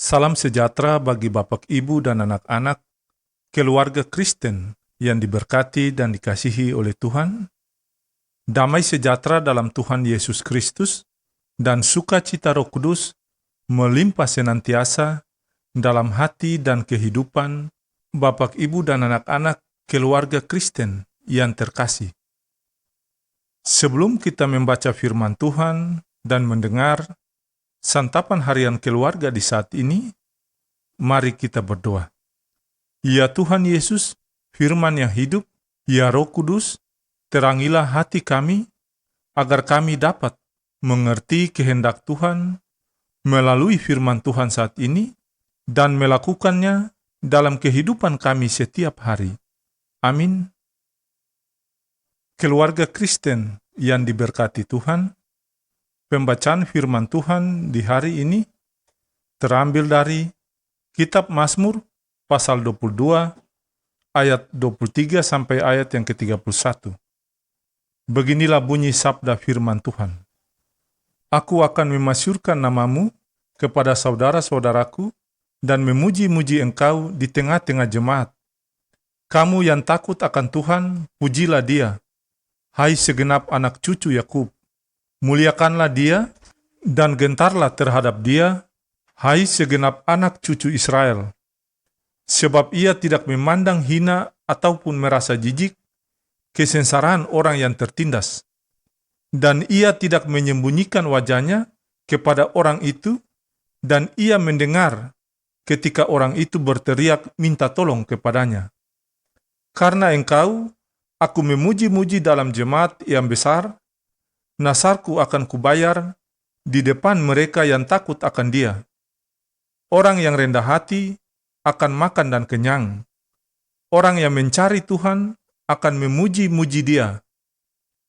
Salam sejahtera bagi Bapak, Ibu, dan anak-anak, keluarga Kristen yang diberkati dan dikasihi oleh Tuhan. Damai sejahtera dalam Tuhan Yesus Kristus dan sukacita Roh Kudus melimpah senantiasa dalam hati dan kehidupan Bapak, Ibu, dan anak-anak keluarga Kristen yang terkasih. Sebelum kita membaca firman Tuhan dan mendengar santapan harian keluarga di saat ini, mari kita berdoa. Ya Tuhan Yesus, firman yang hidup, ya Roh Kudus, terangilah hati kami, agar kami dapat mengerti kehendak Tuhan melalui firman Tuhan saat ini, dan melakukannya dalam kehidupan kami setiap hari. Amin. Keluarga Kristen yang diberkati Tuhan, pembacaan firman Tuhan di hari ini terambil dari Kitab Mazmur pasal 22 ayat 23 sampai ayat yang ke-31. Beginilah bunyi sabda firman Tuhan. Aku akan memasyurkan namamu kepada saudara-saudaraku dan memuji-muji engkau di tengah-tengah jemaat. Kamu yang takut akan Tuhan, pujilah Dia. Hai segenap anak cucu Yakub, muliakanlah Dia dan gentarlah terhadap Dia, hai segenap anak cucu Israel. Sebab Ia tidak memandang hina ataupun merasa jijik kesengsaraan orang yang tertindas. Dan Ia tidak menyembunyikan wajahnya kepada orang itu, dan Ia mendengar ketika orang itu berteriak minta tolong kepadanya. Karena engkau, aku memuji-muji dalam jemaat yang besar, nasarku akan kubayar di depan mereka yang takut akan Dia. Orang yang rendah hati akan makan dan kenyang. Orang yang mencari Tuhan akan memuji-muji Dia.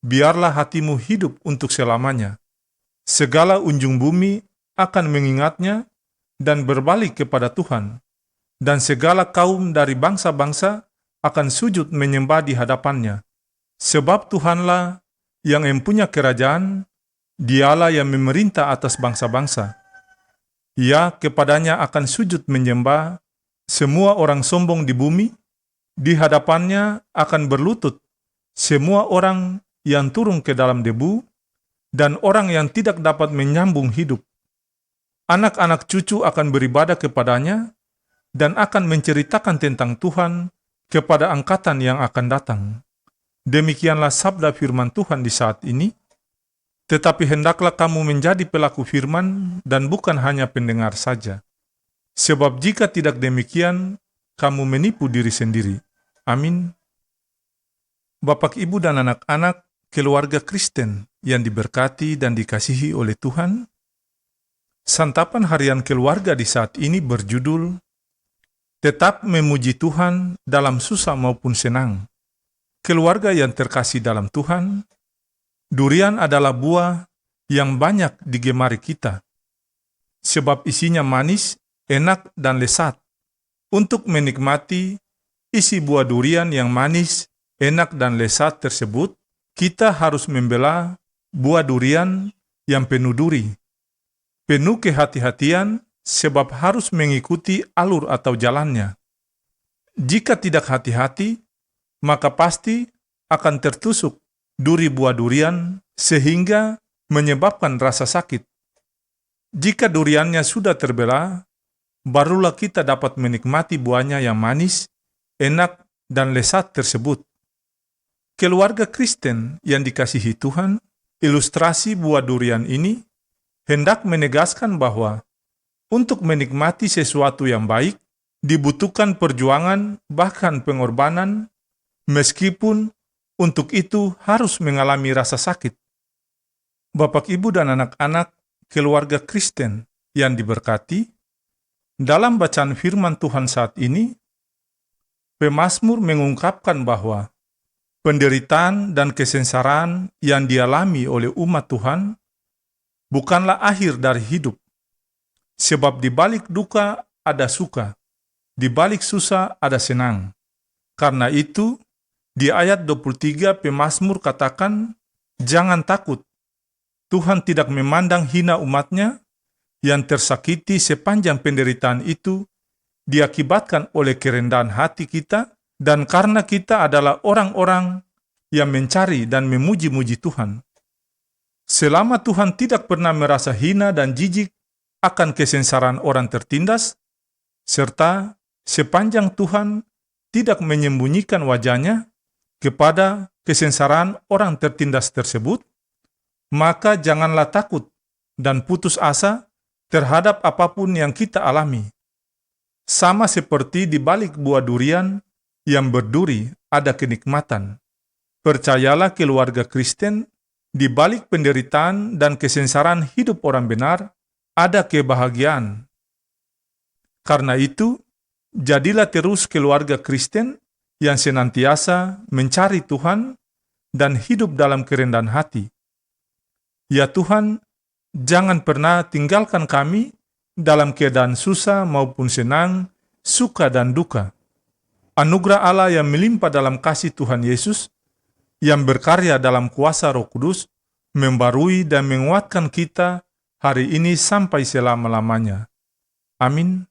Biarlah hatimu hidup untuk selamanya. Segala unjung bumi akan mengingatnya dan berbalik kepada Tuhan. Dan segala kaum dari bangsa-bangsa akan sujud menyembah di hadapannya. Sebab Tuhanlah yang mempunyai kerajaan, Dialah yang memerintah atas bangsa-bangsa. Ya, kepadanya akan sujud menyembah semua orang sombong di bumi, di hadapannya akan berlutut semua orang yang turun ke dalam debu, dan orang yang tidak dapat menyambung hidup. Anak-anak cucu akan beribadah kepadanya, dan akan menceritakan tentang Tuhan kepada angkatan yang akan datang. Demikianlah sabda firman Tuhan di saat ini. Tetapi hendaklah kamu menjadi pelaku firman dan bukan hanya pendengar saja. Sebab jika tidak demikian, kamu menipu diri sendiri. Amin. Bapak, Ibu, dan anak-anak keluarga Kristen yang diberkati dan dikasihi oleh Tuhan, santapan harian keluarga di saat ini berjudul Tetap Memuji Tuhan dalam Susah Maupun Senang. Keluarga yang terkasih dalam Tuhan, durian adalah buah yang banyak digemari kita, sebab isinya manis, enak, dan lezat. Untuk menikmati isi buah durian yang manis, enak, dan lezat tersebut, kita harus membela buah durian yang penuh duri. Penuh kehati-hatian, sebab harus mengikuti alur atau jalannya. Jika tidak hati-hati, maka pasti akan tertusuk duri buah durian sehingga menyebabkan rasa sakit. Jika duriannya sudah terbela, barulah kita dapat menikmati buahnya yang manis, enak, dan lezat tersebut. Keluarga Kristen yang dikasihi Tuhan, ilustrasi buah durian ini hendak menegaskan bahwa untuk menikmati sesuatu yang baik, dibutuhkan perjuangan bahkan pengorbanan, meskipun untuk itu harus mengalami rasa sakit. Bapak, Ibu, dan anak-anak keluarga Kristen yang diberkati, dalam bacaan firman Tuhan saat ini, pemazmur mengungkapkan bahwa penderitaan dan kesengsaraan yang dialami oleh umat Tuhan bukanlah akhir dari hidup. Sebab di balik duka ada suka, di balik susah ada senang. Karena itu, di ayat 23 pemazmur katakan, jangan takut, Tuhan tidak memandang hina umatnya yang tersakiti sepanjang penderitaan itu diakibatkan oleh kerendahan hati kita, dan karena kita adalah orang-orang yang mencari dan memuji-muji Tuhan. Selama Tuhan tidak pernah merasa hina dan jijik akan kesengsaraan orang tertindas, serta sepanjang Tuhan tidak menyembunyikan wajahnya kepada kesengsaraan orang tertindas tersebut, maka janganlah takut dan putus asa terhadap apapun yang kita alami. Sama seperti di balik buah durian yang berduri ada kenikmatan. Percayalah keluarga Kristen, di balik penderitaan dan kesengsaraan hidup orang benar, ada kebahagiaan. Karena itu, jadilah terus keluarga Kristen yang senantiasa mencari Tuhan dan hidup dalam kerendahan hati. Ya Tuhan, jangan pernah tinggalkan kami dalam keadaan susah maupun senang, suka dan duka. Anugerah Allah yang melimpah dalam kasih Tuhan Yesus, yang berkarya dalam kuasa Roh Kudus, membarui dan menguatkan kita hari ini sampai selama-lamanya. Amin.